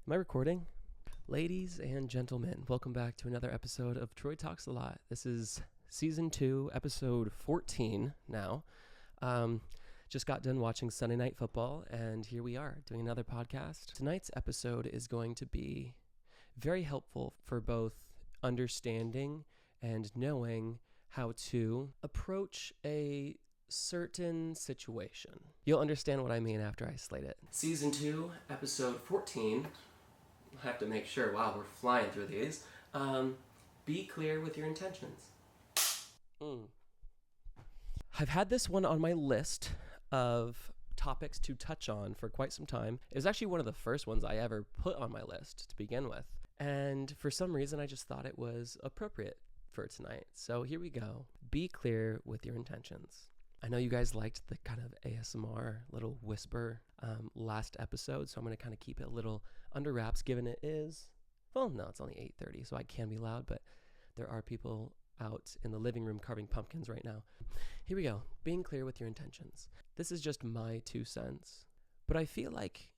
Am I recording? Ladies and gentlemen, welcome back to another episode of Troy Talks a Lot. This is season 2, episode 14 now. Just got done watching Sunday Night Football, and here we are doing another podcast. Tonight's episode is going to be very helpful for both understanding and knowing how to approach a certain situation. You'll understand what I mean after I slate it. Season 2, episode 14. I have to make sure, wow, we're flying through these. Be clear with your intentions. I've had this one on my list of topics to touch on for quite some time. It was actually one of the first ones I ever put on my list to begin with. And for some reason, I just thought it was appropriate for tonight. So here we go. Be clear with your intentions. I know you guys liked the kind of ASMR little whisper last episode, so I'm going to kind of keep it a little under wraps, given it is, well, no, it's only 8:30, so I can be loud, but there are people out in the living room carving pumpkins right now. Here we go. Being clear with your intentions. This is just my 2 cents, but I feel like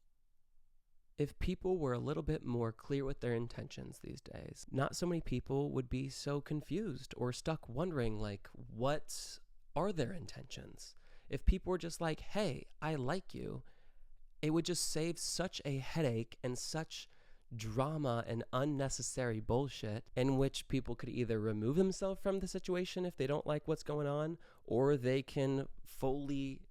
if people were a little bit more clear with their intentions these days, not so many people would be so confused or stuck wondering, like, what are their intentions? If people were just like, hey, I like you, it would just save such a headache and such drama and unnecessary bullshit in which people could either remove themselves from the situation if they don't like what's going on, or they can fully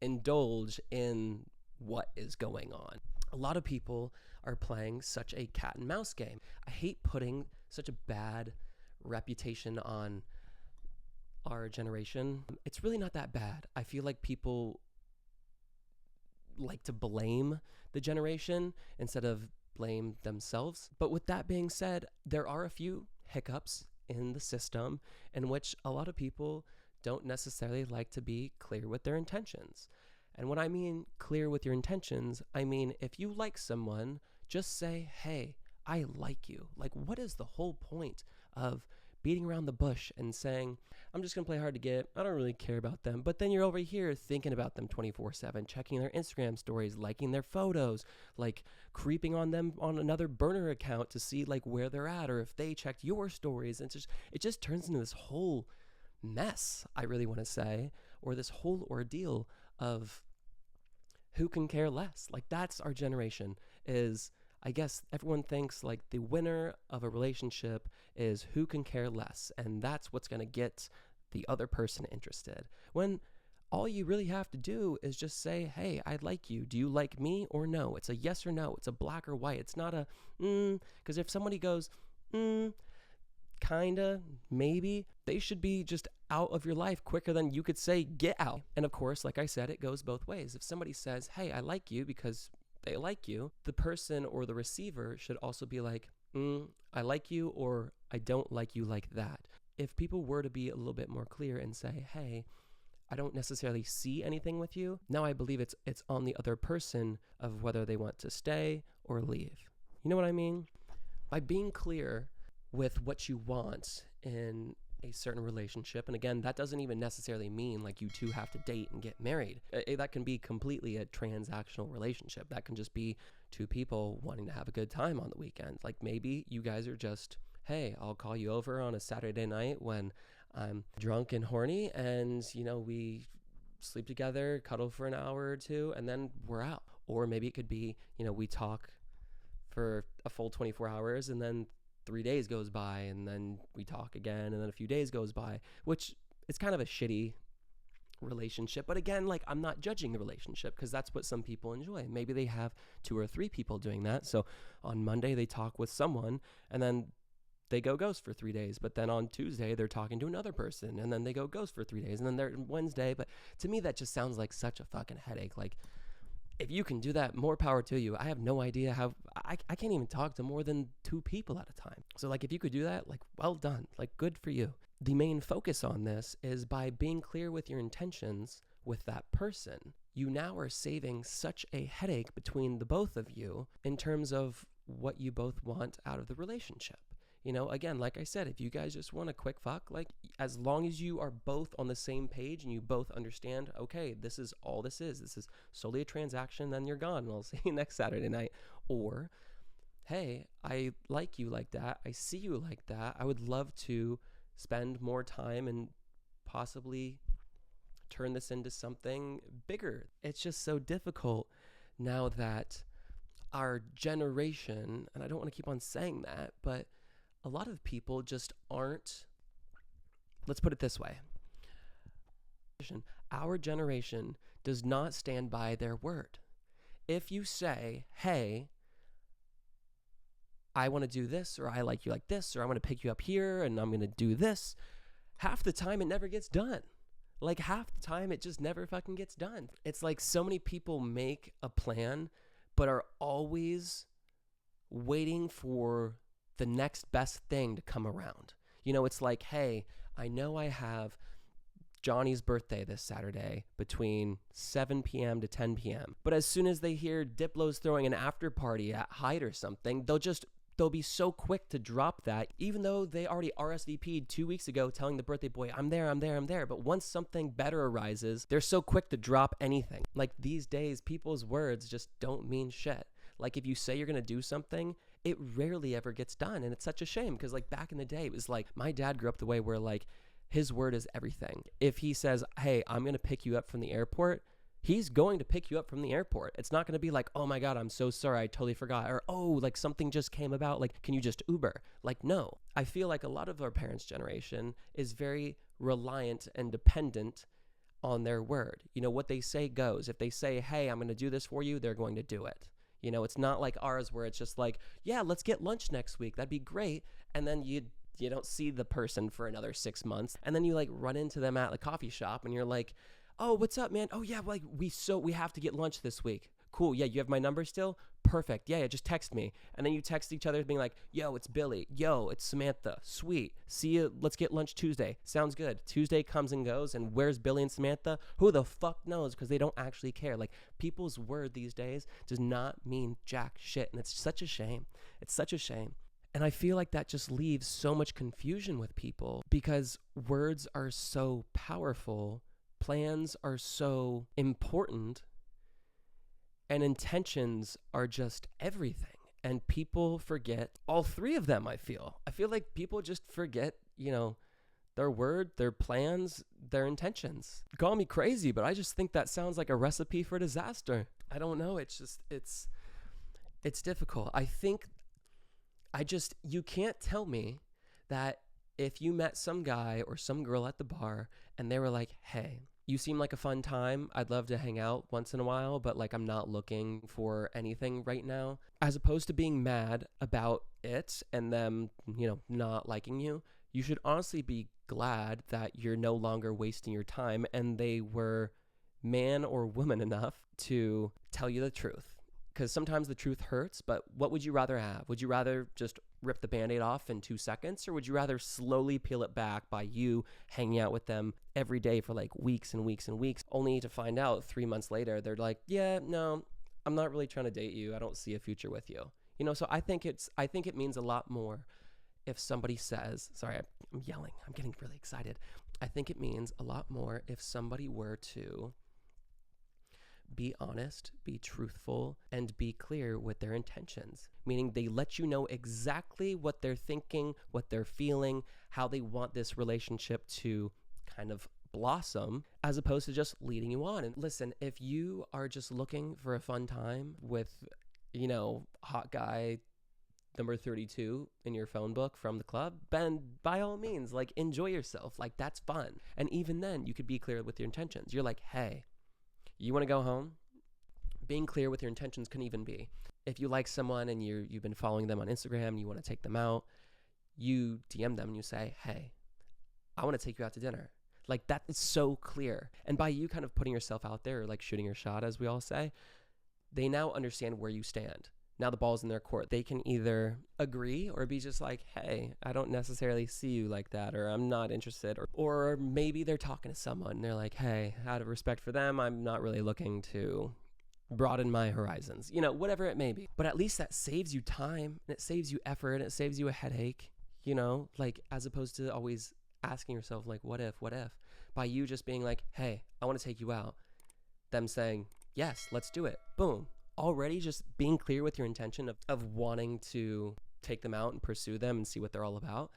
indulge in what is going on. A lot of people are playing such a cat and mouse game. I hate putting such a bad reputation on our generation. It's really not that bad. I feel like people like to blame the generation instead of blame themselves. But with that being said, there are a few hiccups in the system in which a lot of people don't necessarily like to be clear with their intentions. And when I mean clear with your intentions, I mean if you like someone, just say, hey, I like you. Like, what is the whole point of beating around the bush and saying, I'm just going to play hard to get, I don't really care about them. But then you're over here thinking about them 24/7, checking their Instagram stories, liking their photos, like creeping on them on another burner account to see like where they're at or if they checked your stories. And it just turns into this whole mess, I really want to say, or this whole ordeal of who can care less. Like, that's our generation. Is, I guess everyone thinks like the winner of a relationship is who can care less, and that's what's going to get the other person interested. When all you really have to do is just say, hey, I like you. Do you like me or no? It's a yes or no. It's a black or white. It's not a because if somebody goes, kinda, maybe, they should be just out of your life quicker than you could say, get out. And of course, like I said, it goes both ways. If somebody says, hey, I like you because they like you, the person or the receiver should also be like, I like you, or I don't like you like that. If people were to be a little bit more clear and say, hey, I don't necessarily see anything with you, now I believe it's on the other person of whether they want to stay or leave. You know what I mean? By being clear with what you want in a certain relationship, and again, that doesn't even necessarily mean like you two have to date and get married. That can be completely a transactional relationship. That can just be two people wanting to have a good time on the weekend. Like, maybe you guys are just, hey, I'll call you over on a Saturday night when I'm drunk and horny, and we sleep together, cuddle for an hour or two, and then we're out. Or maybe it could be, we talk for a full 24 hours, and then 3 days goes by, and then we talk again, and then a few days goes by, which is kind of a shitty relationship. But again, like, I'm not judging the relationship because that's what some people enjoy. Maybe they have 2 or 3 people doing that. So on Monday they talk with someone, and then they go ghost for 3 days. But then on Tuesday they're talking to another person, and then they go ghost for 3 days, and then they're Wednesday. But to me, that just sounds like such a fucking headache. Like, if you can do that, more power to you. I have no idea how. I can't even talk to more than 2 people at a time. So like, if you could do that, like, well done, like, good for you. The main focus on this is by being clear with your intentions with that person. You now are saving such a headache between the both of you in terms of what you both want out of the relationship. Again, like I said, if you guys just want a quick fuck, like, as long as you are both on the same page and you both understand, okay, this is all this is solely a transaction, then you're gone and I'll see you next Saturday night. Or hey, I like you like that. I see you like that. I would love to spend more time and possibly turn this into something bigger. It's just so difficult now that our generation, and I don't want to keep on saying that, but a lot of people just aren't, let's put it this way. Our generation does not stand by their word. If you say, hey, I want to do this, or I like you like this, or I want to pick you up here and I'm going to do this, half the time it never gets done. Like half the time it just never fucking gets done. It's like so many people make a plan, but are always waiting for the next best thing to come around. You know, it's like, hey, I know I have Johnny's birthday this Saturday between 7 p.m. to 10 p.m. But as soon as they hear Diplo's throwing an after party at Hyde or something, they'll be so quick to drop that, even though they already RSVP'd 2 weeks ago telling the birthday boy, I'm there. But once something better arises, they're so quick to drop anything. Like these days, people's words just don't mean shit. Like if you say you're going to do something, it rarely ever gets done. And it's such a shame because like back in the day, it was like my dad grew up the way where like his word is everything. If he says, hey, I'm going to pick you up from the airport, he's going to pick you up from the airport. It's not going to be like, oh my God, I'm so sorry, I totally forgot. Or, oh, like something just came about. Like, can you just Uber? Like, no. I feel like a lot of our parents' generation is very reliant and dependent on their word. You know, what they say goes. If they say, hey, I'm going to do this for you, they're going to do it. You know, it's not like ours where it's just like, yeah, let's get lunch next week. That'd be great. And then you don't see the person for another 6 months. And then you like run into them at the coffee shop and you're like, oh, what's up, man? Oh yeah, like we have to get lunch this week. Cool. Yeah, you have my number still? Perfect. Yeah, just text me. And then you text each other being like, yo, it's Billy. Yo, it's Samantha. Sweet. See you. Let's get lunch Tuesday. Sounds good. Tuesday comes and goes. And where's Billy and Samantha? Who the fuck knows? Because they don't actually care. Like people's word these days does not mean jack shit. And it's such a shame. It's such a shame. And I feel like that just leaves so much confusion with people because words are so powerful, plans are so important, and intentions are just everything. And people forget all three of them, I feel. I feel like people just forget, their word, their plans, their intentions. Call me crazy, but I just think that sounds like a recipe for disaster. I don't know. It's difficult. You can't tell me that if you met some guy or some girl at the bar and they were like, hey, you seem like a fun time. I'd love to hang out once in a while, but like I'm not looking for anything right now. As opposed to being mad about it and them, not liking you, you should honestly be glad that you're no longer wasting your time and they were man or woman enough to tell you the truth. Because sometimes the truth hurts, but what would you rather have? Would you rather just rip the Band-Aid off in 2 seconds, or would you rather slowly peel it back by you hanging out with them every day for like weeks and weeks and weeks, only to find out 3 months later, they're like, yeah, no, I'm not really trying to date you. I don't see a future with you. So I think it means a lot more if somebody says, sorry, I'm yelling. I'm getting really excited. I think it means a lot more if somebody were to be honest, be truthful, and be clear with their intentions. Meaning they let you know exactly what they're thinking, what they're feeling, how they want this relationship to kind of blossom, as opposed to just leading you on. And listen, if you are just looking for a fun time with, hot guy number 32 in your phone book from the club, then by all means, like enjoy yourself. Like that's fun. And even then you could be clear with your intentions. You're like, hey, you want to go home? Being clear with your intentions can even be, if you like someone and you've been following them on Instagram and you want to take them out, you DM them and you say, hey, I want to take you out to dinner. Like that is so clear. And by you kind of putting yourself out there, or like shooting your shot, as we all say, they now understand where you stand. Now the ball's in their court. They can either agree or be just like, hey, I don't necessarily see you like that, or I'm not interested. Or maybe they're talking to someone and they're like, hey, out of respect for them, I'm not really looking to broaden my horizons, whatever it may be. But at least that saves you time and it saves you effort and it saves you a headache, like as opposed to always asking yourself like, what if? By you just being like, hey, I want to take you out. Them saying, yes, let's do it. Boom. already just being clear with your intention of wanting to take them out and pursue them and see what they're all about,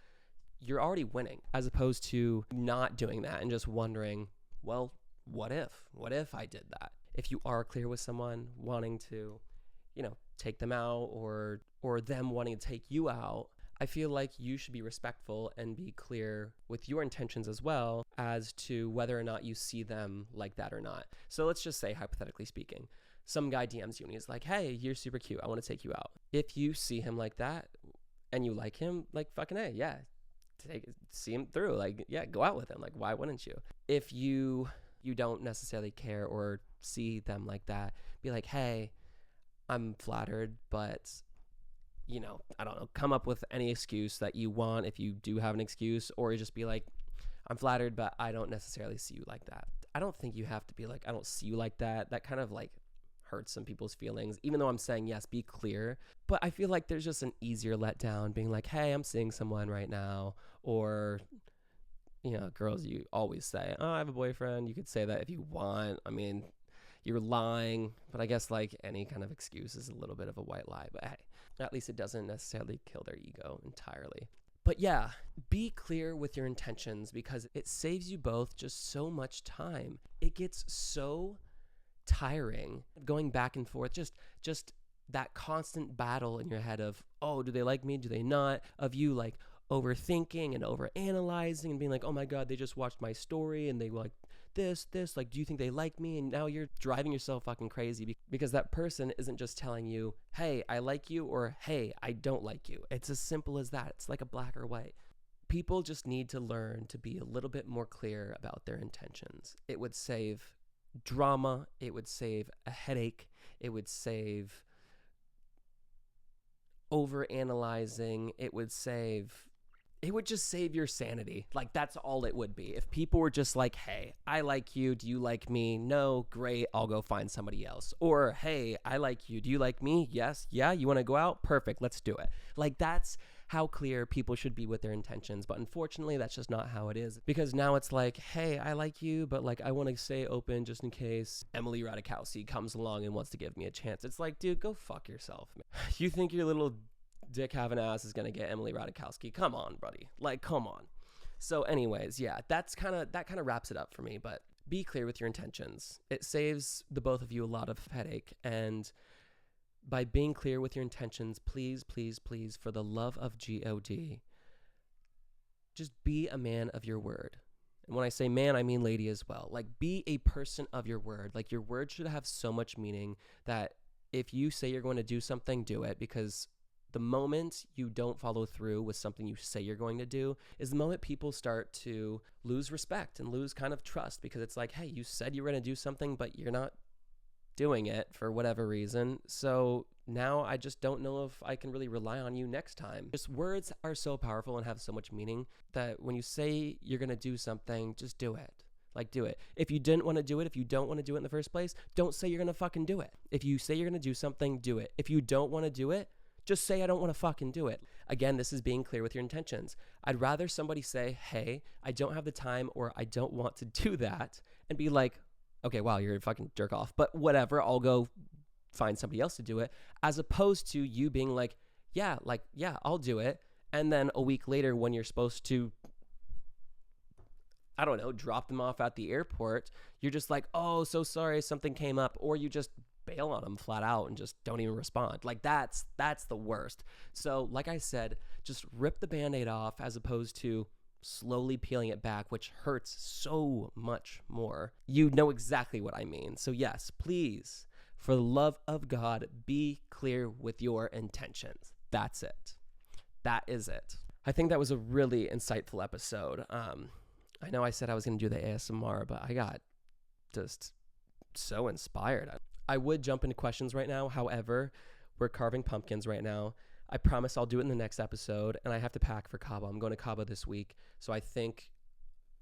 you're already winning, as opposed to not doing that and just wondering, well, what if I did that? If you are clear with someone wanting to, take them out or them wanting to take you out, I feel like you should be respectful and be clear with your intentions as well as to whether or not you see them like that or not. So let's just say, hypothetically speaking, some guy DMs you and he's like, hey, you're super cute, I want to take you out. If you see him like that and you like him, like, fucking A, yeah, see him through. Like, yeah, go out with him. Like, why wouldn't you? If you don't necessarily care or see them like that, be like, hey, I'm flattered, but I don't know, come up with any excuse that you want if you do have an excuse, or you just be like, I'm flattered, but I don't necessarily see you like that. I don't think you have to be like, I don't see you like that. That kind of like hurts some people's feelings, even though I'm saying, yes, be clear. But I feel like there's just an easier letdown being like, hey, I'm seeing someone right now. Or, girls, you always say, oh, I have a boyfriend. You could say that if you want. I mean, you're lying, but I guess like any kind of excuse is a little bit of a white lie. But hey, at least it doesn't necessarily kill their ego entirely. But yeah, be clear with your intentions, because it saves you both just so much time. It gets so tiring going back and forth, just that constant battle in your head of, oh, do they like me, do they not, of you like overthinking and overanalyzing and being like, oh my god, they just watched my story and they like this, like, do you think they like me? And now you're driving yourself fucking crazy because that person isn't just telling you, hey, I like you, or hey, I don't like you. It's as simple as that. It's like a black or white. People just need to learn to be a little bit more clear about their intentions. It would save drama. It would save a headache. It would save overanalyzing. It would just save your sanity. Like, that's all it would be. If people were just like, hey, I like you, do you like me? No, great, I'll go find somebody else. Or, hey, I like you, do you like me? Yes, yeah, you want to go out? Perfect, let's do it. Like, that's how clear people should be with their intentions. But unfortunately, that's just not how it is. Because now it's like, hey, I like you, but like, I want to stay open just in case Emily Ratajkowski comes along and wants to give me a chance. It's like, dude, go fuck yourself, man. You think your little dick having ass is gonna get Emily Ratajkowski? Come on, buddy. Like, come on. So anyways, yeah, that kind of wraps it up for me. But be clear with your intentions. It saves the both of you a lot of headache. And by being clear with your intentions, please, please, please, for the love of God, just be a man of your word. And when I say man, I mean lady as well. Like, be a person of your word. Like, your word should have so much meaning that if you say you're going to do something, do it. Because the moment you don't follow through with something you say you're going to do is the moment people start to lose respect and lose kind of trust, because it's like, hey, you said you were going to do something, but you're not doing it for whatever reason. So now I just don't know if I can really rely on you next time. Just words are so powerful and have so much meaning that when you say you're going to do something, just do it. Like, do it. If you didn't want to do it, if you don't want to do it in the first place, don't say you're going to fucking do it. If you say you're going to do something, do it. If you don't want to do it, just say, I don't want to fucking do it. Again, this is being clear with your intentions. I'd rather somebody say, hey, I don't have the time, or I don't want to do that, and be like, okay, wow, you're a fucking jerk off, but whatever, I'll go find somebody else to do it, as opposed to you being like, yeah, I'll do it. And then a week later, when you're supposed to, I don't know, drop them off at the airport, you're just like, oh, so sorry, something came up. Or you just bail on them flat out and just don't even respond. Like, that's the worst. So like I said, just rip the Band-Aid off as opposed to slowly peeling it back, which hurts so much more. You know exactly what I mean. So yes, please, for the love of God, be clear with your intentions. That's it. That is it. I think that was a really insightful episode. I know I said I was going to do the ASMR, but I got just so inspired. I would jump into questions right now. However, we're carving pumpkins right now. I promise I'll do it in the next episode, and I have to pack for Cabo. I'm going to Cabo this week, so I think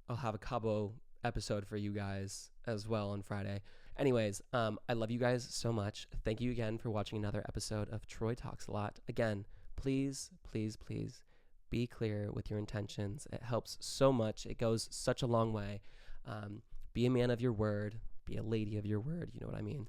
I'll have a Cabo episode for you guys as well on Friday. Anyways, I love you guys so much. Thank you again for watching another episode of Troy Talks a Lot. Again, please, please, please be clear with your intentions. It helps so much. It goes such a long way. Be a man of your word. Be a lady of your word. You know what I mean?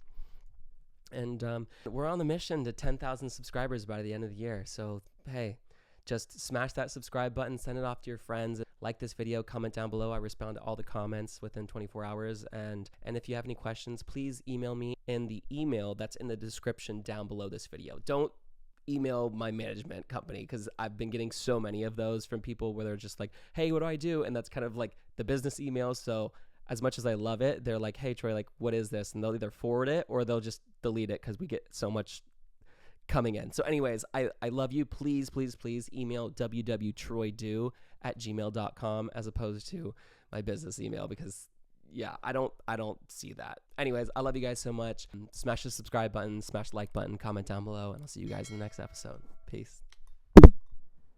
And we're on the mission to 10,000 subscribers by the end of the year. So, hey, just smash that subscribe button, send it off to your friends, like this video, comment down below. I respond to all the comments within 24 hours. And if you have any questions, please email me in the email that's in the description down below this video. Don't email my management company, because I've been getting so many of those from people where they're just like, hey, what do I do? And that's kind of like the business email. So as much as I love it, they're like, hey, Troy, like, what is this? And they'll either forward it or they'll just delete it because we get so much coming in. So anyways, I love you. Please, please, please email www.troydo@gmail.com as opposed to my business email, because yeah, I don't see that. Anyways, I love you guys so much. Smash the subscribe button, smash the like button, comment down below, and I'll see you guys in the next episode. Peace.